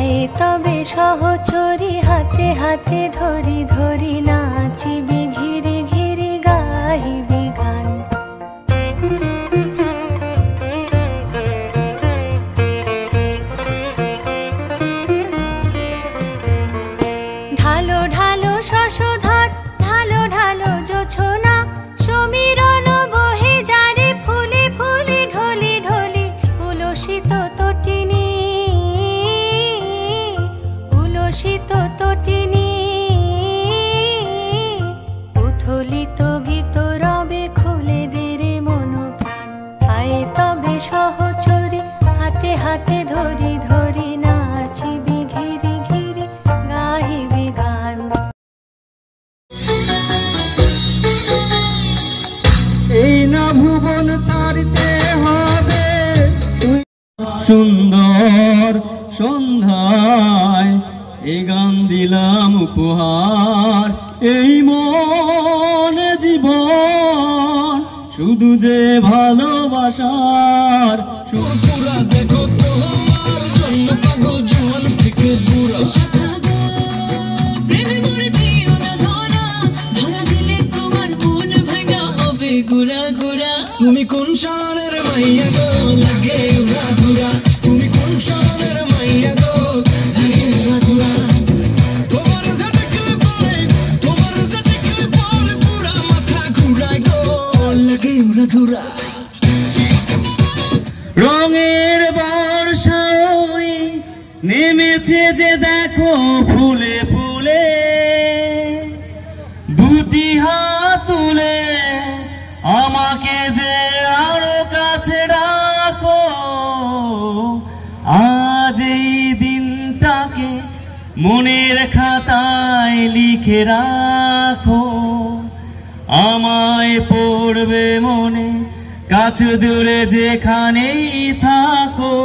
আয়ে তবে সহচরী হাতে হাতে ধরি ধরি নাচিবি ঘিরে ঘিরে গাহিবি গান। ঢালো ঢালো শশধর ঢালো ঢালো জোছনা সমীরণ বহে যারে ফুলে ফুলে ঢলি ঢলি উলসিত তটিনী উলসিত তটিনী উথলিত গীত রবে খুলে দেরে মন প্রাণ। আয়ে তবে সহচরী হাতে হাতে ধরি ধরি নাচিবি ঘিরি ঘিরি গাহিবি গান। এই না ভুবন ছাড়তে হবে সুন্দর সন্ধ্যায় এই গান দিলাম উপহার। এই মন জীবন শুধু যে ভালোবাসার পুরা দেখো তোমার জন্য পাগল জোয়ান থেকে বুড়া। তুমি কোন শহরের মাইয়া গো লাগে উড়া ধুরা। তুমি কোন শহরের মাইয়া গো লাগে উড়া ধুরা। তোমার দেখলে পরে তোমার দেখলে পরে পুরা মাথা ঘুরায় গো লাগে উড়া ধুরা। রঙের বর্ষা ওই নেমেছে যে দেখো ফুলে ফুলে দুটি হাত তুলে আমাকে যে আরো কাছে ডাকো। আজ এই দিনটাকে মনের খাতায় লিখে রাখো। আমায় পড়বে মনে কাছে দূরে যেখানেই থাকো।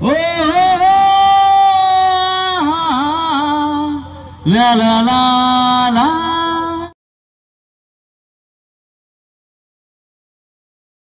ও লা লা লা